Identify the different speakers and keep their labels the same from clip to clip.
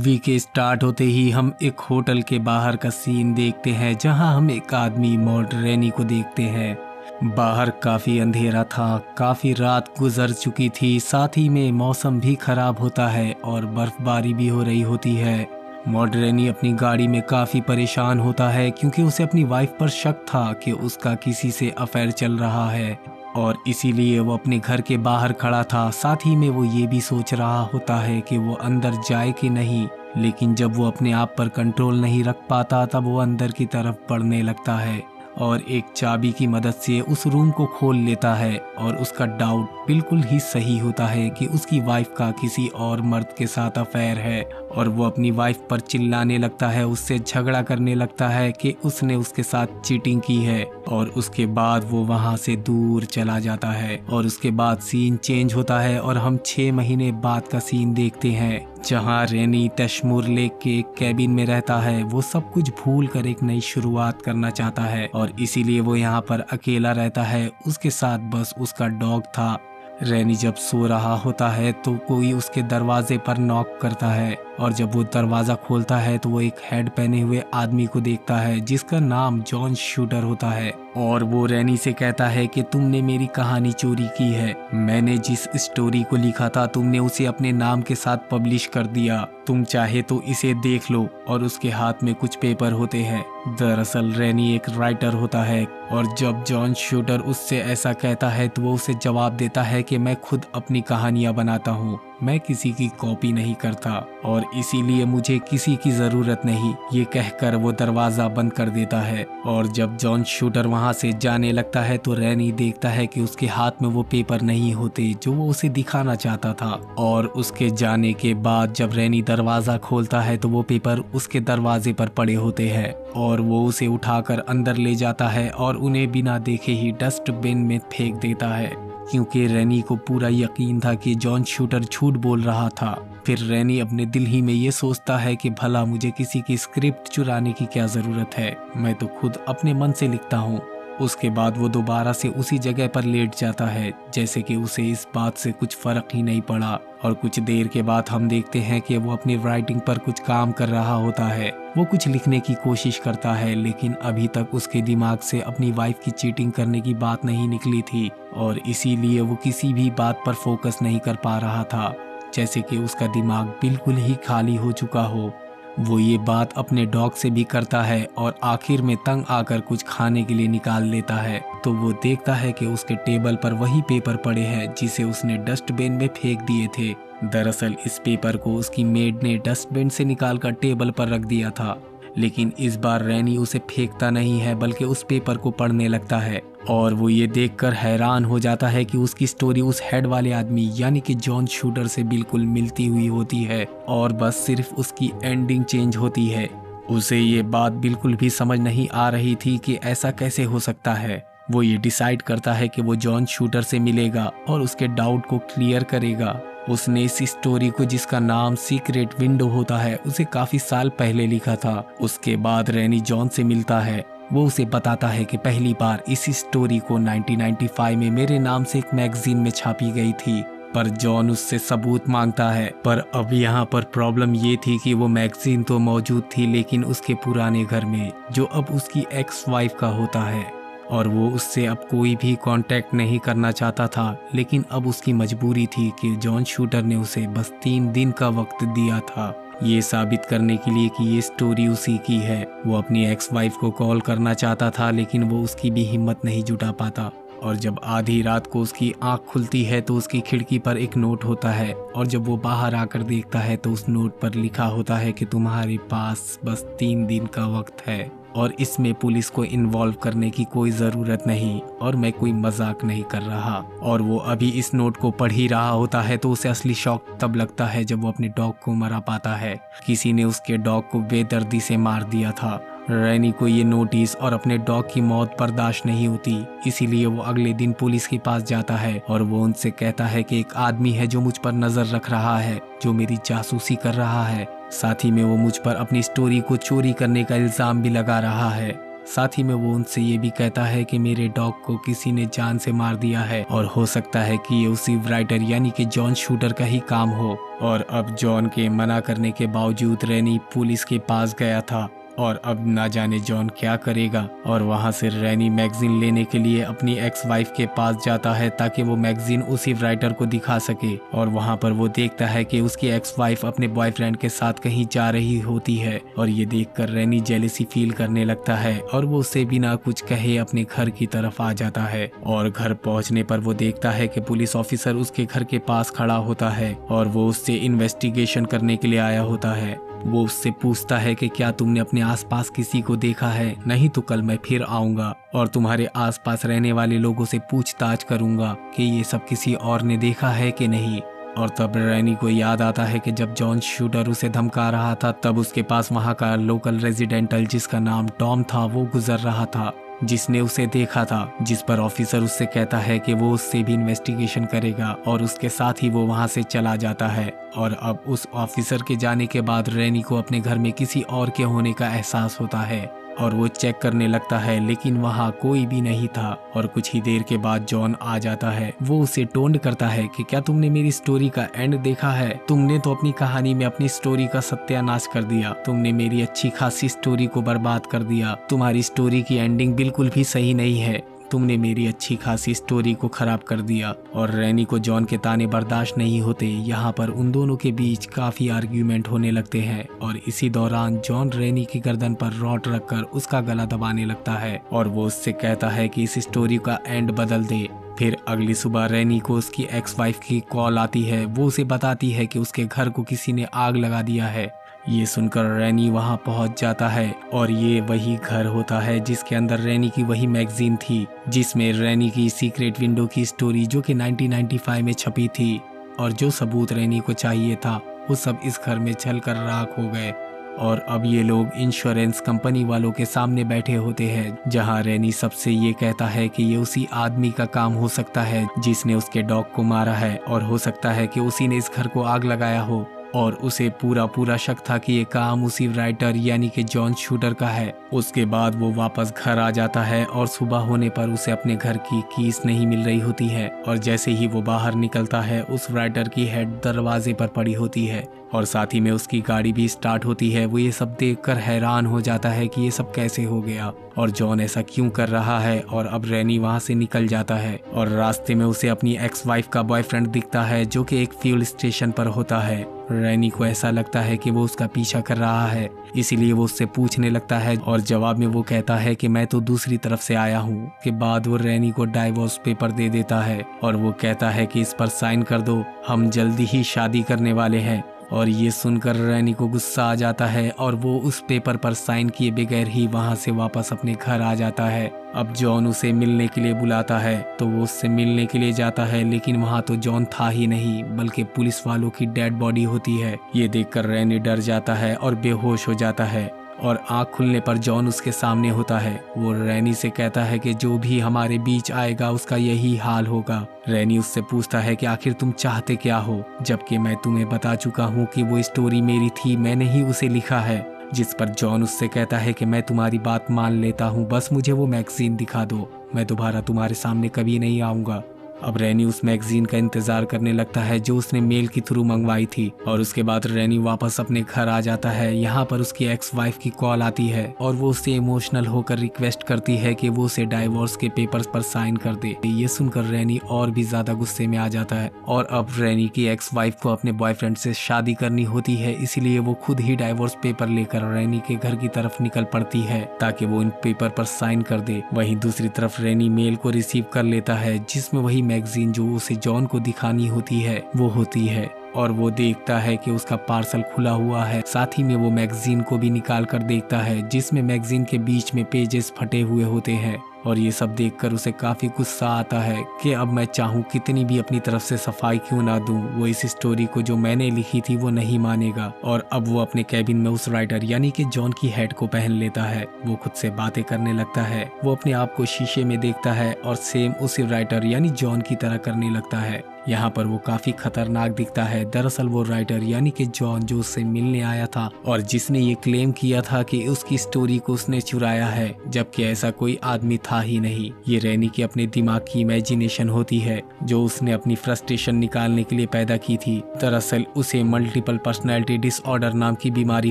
Speaker 1: Movie के start होते ही हम एक होटल के बाहर का सीन देखते हैं जहां हम एक आदमी मॉड रैनी को देखते हैं। बाहर काफ़ी अंधेरा था, काफ़ी रात गुजर चुकी थी, साथ ही में मौसम भी खराब होता है और बर्फबारी भी हो रही होती है। मॉड रैनी अपनी गाड़ी में काफ़ी परेशान होता है क्योंकि उसे अपनी वाइफ पर शक था कि उसका किसी से अफेयर चल रहा है और इसीलिए वो अपने घर के बाहर खड़ा था। साथ ही में वो ये भी सोच रहा होता है कि वो अंदर जाए कि नहीं, लेकिन जब वो अपने आप पर कंट्रोल नहीं रख पाता तब वो अंदर की तरफ बढ़ने लगता है और एक चाबी की मदद से उस रूम को खोल लेता है और उसका डाउट बिल्कुल ही सही होता है कि उसकी वाइफ का किसी और मर्द के साथ अफेयर है और वो अपनी वाइफ पर चिल्लाने लगता है, उससे झगड़ा करने लगता है कि उसने उसके साथ चीटिंग की है और उसके बाद वो वहाँ से दूर चला जाता है। और उसके बाद सीन चेंज होता है और हम 6 महीने बाद का सीन देखते हैं जहाँ रैनी तैमूर लेक के एक कैबिन में रहता है। वो सब कुछ भूल कर एक नई शुरुआत करना चाहता है और इसीलिए वो यहाँ पर अकेला रहता है। उसके साथ बस उसका डॉग था। रैनी जब सो रहा होता है तो कोई उसके दरवाजे पर नॉक करता है और जब वो दरवाज़ा खोलता है तो वो एक हेड पहने हुए आदमी को देखता है जिसका नाम जॉन शूटर होता है और वो रैनी से कहता है कि तुमने मेरी कहानी चोरी की है। मैंने जिस स्टोरी को लिखा था तुमने उसे अपने नाम के साथ पब्लिश कर दिया। तुम चाहे तो इसे देख लो। और उसके हाथ में कुछ पेपर होते हैं। दरअसल रैनी एक राइटर होता है और जब जॉन शूटर उससे ऐसा कहता है तो वो उसे जवाब देता है कि मैं खुद अपनी कहानियां बनाता हूँ, मैं किसी की कॉपी नहीं करता और इसीलिए मुझे किसी की ज़रूरत नहीं। ये कहकर वो दरवाज़ा बंद कर देता है और जब जॉन शूटर वहाँ से जाने लगता है तो रैनी देखता है कि उसके हाथ में वो पेपर नहीं होते जो वो उसे दिखाना चाहता था। और उसके जाने के बाद जब रैनी दरवाज़ा खोलता है तो वो पेपर उसके दरवाजे पर पड़े होते हैं और वो उसे उठाकर अंदर ले जाता है और उन्हें बिना देखे ही डस्टबिन में फेंक देता है क्योंकि रैनी को पूरा यकीन था कि जॉन शूटर झूठ बोल रहा था। फिर रैनी अपने दिल ही में ये सोचता है कि भला मुझे किसी की स्क्रिप्ट चुराने की क्या ज़रूरत है, मैं तो खुद अपने मन से लिखता हूँ। उसके बाद वो दोबारा से उसी जगह पर लेट जाता है जैसे कि उसे इस बात से कुछ फर्क ही नहीं पड़ा। और कुछ देर के बाद हम देखते हैं कि वो अपनी राइटिंग पर कुछ काम कर रहा होता है। वो कुछ लिखने की कोशिश करता है लेकिन अभी तक उसके दिमाग से अपनी वाइफ की चीटिंग करने की बात नहीं निकली थी और इसीलिए वो किसी भी बात पर फोकस नहीं कर पा रहा था, जैसे कि उसका दिमाग बिल्कुल ही खाली हो चुका हो। वो ये बात अपने डॉग से भी करता है और आखिर में तंग आकर कुछ खाने के लिए निकाल लेता है तो वो देखता है कि उसके टेबल पर वही पेपर पड़े हैं जिसे उसने डस्टबिन में फेंक दिए थे। दरअसल इस पेपर को उसकी मेड ने डस्टबिन से निकालकर टेबल पर रख दिया था, लेकिन इस बार रैनी उसे फेंकता नहीं है बल्कि उस पेपर को पढ़ने लगता है और वो ये देखकर हैरान हो जाता है कि उसकी स्टोरी उस हेड वाले आदमी यानी कि जॉन शूटर से बिल्कुल मिलती हुई होती है और बस सिर्फ उसकी एंडिंग चेंज होती है। उसे ये बात बिल्कुल भी समझ नहीं आ रही थी कि ऐसा कैसे हो सकता है। वो ये डिसाइड करता है कि वो जॉन शूटर से मिलेगा और उसके डाउट को क्लियर करेगा। उसने इस स्टोरी को जिसका नाम सीक्रेट विंडो होता है उसे काफी साल पहले लिखा था। उसके बाद रैनी जॉन से मिलता है। वो उसे बताता है कि पहली बार इस स्टोरी को 1995 में मेरे नाम से एक मैगजीन में छापी गई थी, पर जॉन उससे सबूत मांगता है। पर अब यहाँ पर प्रॉब्लम ये थी कि वो मैगजीन तो मौजूद थी लेकिन उसके पुराने घर में जो अब उसकी एक्स वाइफ का होता है और वो उससे अब कोई भी कांटेक्ट नहीं करना चाहता था। लेकिन अब उसकी मजबूरी थी कि जॉन शूटर ने उसे बस 3 दिन का वक्त दिया था ये साबित करने के लिए कि ये स्टोरी उसी की है। वो अपनी एक्स वाइफ को कॉल करना चाहता था लेकिन वो उसकी भी हिम्मत नहीं जुटा पाता और जब आधी रात को उसकी आंख खुलती है तो उसकी खिड़की पर एक नोट होता है और जब वो बाहर आकर देखता है तो उस नोट पर लिखा होता है कि तुम्हारे पास बस 3 दिन का वक्त है और इसमें पुलिस को इन्वॉल्व करने की कोई ज़रूरत नहीं और मैं कोई मजाक नहीं कर रहा। और वो अभी इस नोट को पढ़ ही रहा होता है तो उसे असली शौक तब लगता है जब वो अपने डॉग को मरा पाता है। किसी ने उसके डॉग को बेदर्दी से मार दिया था। रैनी को ये नोटिस और अपने डॉग की मौत बर्दाश्त नहीं होती, इसीलिए वो अगले दिन पुलिस के पास जाता है और वो उनसे कहता है कि एक आदमी है जो मुझ पर नजर रख रहा है, जो मेरी जासूसी कर रहा है। साथ ही में वो मुझ पर अपनी स्टोरी को चोरी करने का इल्जाम भी लगा रहा है। साथ ही में वो उनसे ये भी कहता है कि मेरे डॉग को किसी ने जान से मार दिया है और हो सकता है कि ये उसी राइटर यानी कि जॉन शूटर का ही काम हो। और अब जॉन के मना करने के बावजूद रैनी पुलिस के पास गया था और अब ना जाने जॉन क्या करेगा। और वहां से रैनी मैगजीन लेने के लिए अपनी एक्स वाइफ के पास जाता है ताकि वो मैगजीन उसी राइटर को दिखा सके। और वहां पर वो देखता है कि उसकी एक्स वाइफ अपने बॉयफ्रेंड के साथ कहीं जा रही होती है और ये देखकर रैनी जेलेसी फील करने लगता है और वो उसे बिना कुछ कहे अपने घर की तरफ आ जाता है। और घर पहुंचने पर वो देखता है कि पुलिस ऑफिसर उसके घर के पास खड़ा होता है और वो उससे इन्वेस्टिगेशन करने के लिए आया होता है। वो उससे पूछता है कि क्या तुमने अपने आसपास किसी को देखा है, नहीं तो कल मैं फिर आऊंगा और तुम्हारे आसपास रहने वाले लोगों से पूछताछ करूंगा कि ये सब किसी और ने देखा है कि नहीं। और तब रैनी को याद आता है कि जब जॉन शूटर उसे धमका रहा था तब उसके पास वहां का लोकल रेजिडेंटल जिसका नाम टॉम था वो गुजर रहा था, जिसने उसे देखा था, जिस पर ऑफिसर उससे कहता है कि वो उससे भी इन्वेस्टिगेशन करेगा और उसके साथ ही वो वहां से चला जाता है। और अब उस ऑफिसर के जाने के बाद रैनी को अपने घर में किसी और के होने का एहसास होता है और वो चेक करने लगता है लेकिन वहाँ कोई भी नहीं था। और कुछ ही देर के बाद जॉन आ जाता है। वो उसे टोंट करता है कि क्या तुमने मेरी स्टोरी का एंड देखा है? तुमने तो अपनी कहानी में अपनी स्टोरी का सत्यानाश कर दिया। तुमने मेरी अच्छी खासी स्टोरी को बर्बाद कर दिया। तुम्हारी स्टोरी की एंडिंग बिल्कुल भी सही नहीं है। तुमने मेरी अच्छी खासी स्टोरी को खराब कर दिया। और रैनी को जॉन के ताने बर्दाश्त नहीं होते। यहाँ पर उन दोनों के बीच काफी आर्ग्यूमेंट होने लगते हैं और इसी दौरान जॉन रैनी की गर्दन पर रॉड रखकर उसका गला दबाने लगता है और वो उससे कहता है कि इस स्टोरी का एंड बदल दे। फिर अगली सुबह रैनी को उसकी एक्स वाइफ की कॉल आती है। वो उसे बताती है कि उसके घर को किसी ने आग लगा दिया है। ये सुनकर रैनी वहां पहुंच जाता है और ये वही घर होता है जिसके अंदर रैनी की वही मैगजीन थी जिसमें रैनी की सीक्रेट विंडो की स्टोरी जो कि 1995 में छपी थी। और जो सबूत रैनी को चाहिए था वो सब इस घर में जलकर राख हो गए। और अब ये लोग इंश्योरेंस कंपनी वालों के सामने बैठे होते हैं जहां रैनी सबसे ये कहता है कि ये उसी आदमी का काम हो सकता है जिसने उसके डॉग को मारा है और हो सकता है कि उसी ने इस घर को आग लगाया हो। और उसे पूरा शक था कि ये काम उसी राइटर यानी कि जॉन शूटर का है। उसके बाद वो वापस घर आ जाता है और सुबह होने पर उसे अपने घर की कीज नहीं मिल रही होती है और जैसे ही वो बाहर निकलता है उस राइटर की हेड दरवाजे पर पड़ी होती है और साथ ही में उसकी गाड़ी भी स्टार्ट होती है। वो ये सब देखकर हैरान हो जाता है कि ये सब कैसे हो गया और जॉन ऐसा क्यों कर रहा है। और अब रैनी वहां से निकल जाता है और रास्ते में उसे अपनी एक्स वाइफ का बॉयफ्रेंड दिखता है जो कि एक फ्यूल स्टेशन पर होता है। रैनी को ऐसा लगता है कि वो उसका पीछा कर रहा है, इसीलिए वो उससे पूछने लगता है और जवाब में वो कहता है कि मैं तो दूसरी तरफ से आया हूँ। के बाद वो रैनी को डाइवोर्स पेपर दे देता है और वो कहता है कि इस पर साइन कर दो, हम जल्दी ही शादी करने वाले हैं। और ये सुनकर रैनी को गुस्सा आ जाता है और वो उस पेपर पर साइन किए बगैर ही वहां से वापस अपने घर आ जाता है। अब जॉन उसे मिलने के लिए बुलाता है तो वो उससे मिलने के लिए जाता है लेकिन वहां तो जॉन था ही नहीं बल्कि पुलिस वालों की डेड बॉडी होती है। ये देखकर रैनी डर जाता है और बेहोश हो जाता है और आंख खुलने पर जॉन उसके सामने होता है। वो रैनी से कहता है कि जो भी हमारे बीच आएगा उसका यही हाल होगा। रैनी उससे पूछता है कि आखिर तुम चाहते क्या हो, जबकि मैं तुम्हें बता चुका हूँ कि वो स्टोरी मेरी थी, मैंने ही उसे लिखा है। जिस पर जॉन उससे कहता है कि मैं तुम्हारी बात मान लेता हूँ, बस मुझे वो मैगजीन दिखा दो, मैं दोबारा तुम्हारे सामने कभी नहीं आऊँगा। अब रैनी उस मैगजीन का इंतजार करने लगता है जो उसने मेल के थ्रू मंगवाई थी और उसके बाद रैनी वापस अपने घर आ जाता है। यहाँ पर उसकी एक्स वाइफ की कॉल आती है और वो उससे इमोशनल होकर रिक्वेस्ट करती है कि वो उसे डाइवोर्स के पेपर्स पर साइन कर दे। ये सुनकर रैनी और भी ज्यादा गुस्से में आ जाता है और अब रैनी की एक्स वाइफ को अपने बॉयफ्रेंड से शादी करनी होती है, इसलिए वो खुद ही डाइवोर्स पेपर लेकर रैनी के घर की तरफ निकल पड़ती है ताकि वो इन पेपर पर साइन कर दे। वहीं दूसरी तरफ रैनी मेल को रिसीव कर लेता है जिसमें वही मैगजीन जो उसे जॉन को दिखानी होती है वो होती है और वो देखता है कि उसका पार्सल खुला हुआ है। साथ ही में वो मैगजीन को भी निकाल कर देखता है जिसमें मैगजीन के बीच में पेजेस फटे हुए होते हैं और ये सब देखकर उसे काफी गुस्सा आता है कि अब मैं चाहूँ कितनी भी अपनी तरफ से सफाई क्यों ना दूं, वो इस स्टोरी को जो मैंने लिखी थी वो नहीं मानेगा। और अब वो अपने कैबिन में उस राइटर यानी कि जॉन की हेड को पहन लेता है। वो खुद से बातें करने लगता है। वो अपने आप को शीशे में देखता है और सेम उसी राइटर यानी जॉन की तरह करने लगता है। यहाँ पर वो काफी खतरनाक दिखता है। दरअसल वो राइटर यानी कि जॉन जो उससे मिलने आया था और जिसने ये क्लेम किया था कि उसकी स्टोरी को उसने चुराया है, जबकि ऐसा कोई आदमी था ही नहीं। ये रैनी के अपने दिमाग की इमेजिनेशन होती है जो उसने अपनी फ्रस्ट्रेशन निकालने के लिए पैदा की थी। दरअसल उसे मल्टीपल पर्सनैलिटी डिसऑर्डर नाम की बीमारी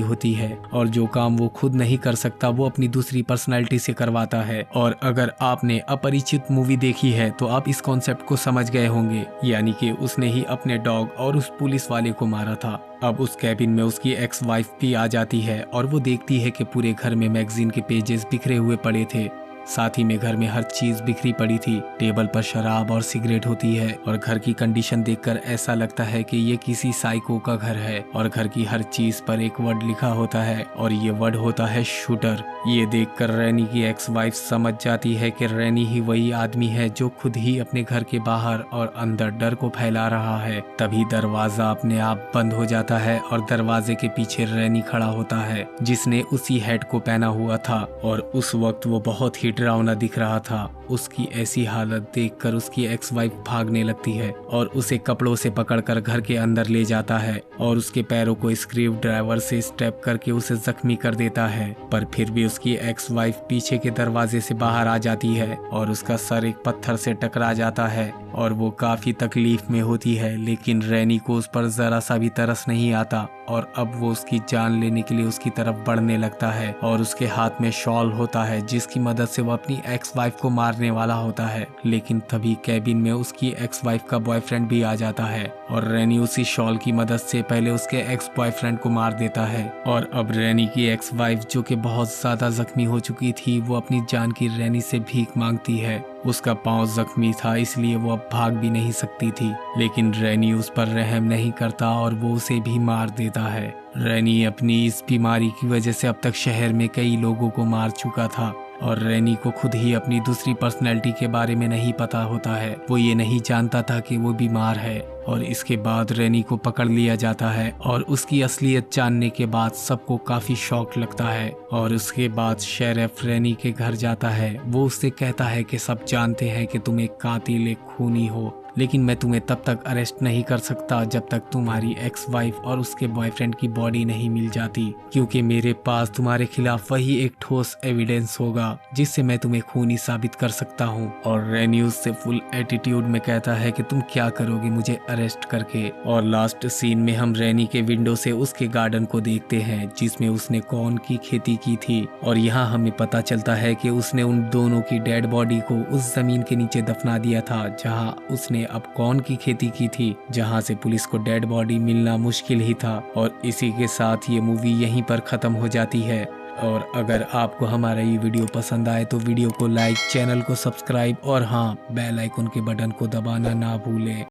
Speaker 1: होती है और जो काम वो खुद नहीं कर सकता वो अपनी दूसरी पर्सनैलिटी से करवाता है। और अगर आपने अपरिचित मूवी देखी है तो आप इस कॉन्सेप्ट को समझ गए होंगे, यानी कि उसने ही अपने डॉग और उस पुलिस वाले को मारा था। अब उस कैबिन में उसकी एक्स वाइफ भी आ जाती है और वो देखती है कि पूरे घर में मैगजीन के पेजेस बिखरे हुए पड़े थे, साथ ही में घर में हर चीज बिखरी पड़ी थी। टेबल पर शराब और सिगरेट होती है और घर की कंडीशन देखकर ऐसा लगता है कि ये किसी साइको का घर है। और घर की हर चीज पर एक वर्ड लिखा होता है और ये वर्ड होता है शूटर। ये देखकर रैनी की एक्स वाइफ समझ जाती है कि रैनी ही वही आदमी है जो खुद ही अपने घर के बाहर और अंदर डर को फैला रहा है। तभी दरवाजा अपने आप बंद हो जाता है और दरवाजे के पीछे रैनी खड़ा होता है जिसने उसी हैट को पहना हुआ था और उस वक्त वो बहुत ही डरावना दिख रहा था। उसकी ऐसी हालत देखकर उसकी एक्स वाइफ भागने लगती है और उसे कपड़ों से पकड़कर घर के अंदर ले जाता है और उसके पैरों को स्क्रू ड्राइवर से स्टेप करके उसे जख्मी कर देता है। पर फिर भी उसकी एक्स वाइफ पीछे के दरवाजे से बाहर आ जाती है और उसका सर एक पत्थर से टकरा जाता है और वो काफी तकलीफ में होती है। लेकिन रैनी को उस पर जरा सा भी तरस नहीं आता और अब वो उसकी जान लेने के लिए उसकी तरफ बढ़ने लगता है और उसके हाथ में शॉल होता है जिसकी मदद से वो अपनी एक्स वाइफ को मारने वाला होता है। लेकिन तभी कैबिन में उसकी एक्स वाइफ का बॉयफ्रेंड भी आ जाता है और रैनी उसी शॉल की मदद से पहले उसके एक्स बॉयफ्रेंड को मार देता है। और अब रैनी की एक्स वाइफ जो कि बहुत ज्यादा जख्मी हो चुकी थी वो अपनी जान की रैनी से भीख मांगती है। उसका पांव जख्मी था इसलिए वो अब भाग भी नहीं सकती थी, लेकिन रैनी उस पर रहम नहीं करता और वो उसे भी मार देता है। रैनी अपनी इस बीमारी की वजह से अब तक शहर में कई लोगों को मार चुका था और रैनी को खुद ही अपनी दूसरी पर्सनैलिटी के बारे में नहीं पता होता है। वो ये नहीं जानता था कि वो बीमार है और इसके बाद रैनी को पकड़ लिया जाता है और उसकी असलियत जानने के बाद सबको काफी शौक लगता है। और उसके बाद शेरिफ रैनी के घर जाता है। वो उससे कहता है कि सब जानते हैं कि तुम एक कातिल, एक खूनी हो, लेकिन मैं तुम्हें तब तक अरेस्ट नहीं कर सकता जब तक तुम्हारी एक्स वाइफ और उसके बॉयफ्रेंड की बॉडी नहीं मिल जाती, क्योंकि मेरे पास तुम्हारे खिलाफ वही एक ठोस एविडेंस होगा जिससे मैं तुम्हें खूनी साबित कर सकता हूँ। और रैनी उससे फुल एटीट्यूड में कहता है कि तुम क्या करोगे मुझे अरेस्ट करके। और लास्ट सीन में हम रैनी के विंडो से उसके गार्डन को देखते हैं जिसमें उसने कॉर्न की खेती की थी और यहाँ हमें पता चलता है कि उसने उन दोनों की डेड बॉडी को उस जमीन के नीचे दफना दिया था जहाँ उसने अब कॉर्न की खेती की थी, जहां से पुलिस को डेड बॉडी मिलना मुश्किल ही था। और इसी के साथ ये मूवी यहीं पर खत्म हो जाती है। और अगर आपको हमारा ये वीडियो पसंद आए तो वीडियो को लाइक, चैनल को सब्सक्राइब और हाँ, बेल आइकन के बटन को दबाना ना भूलें।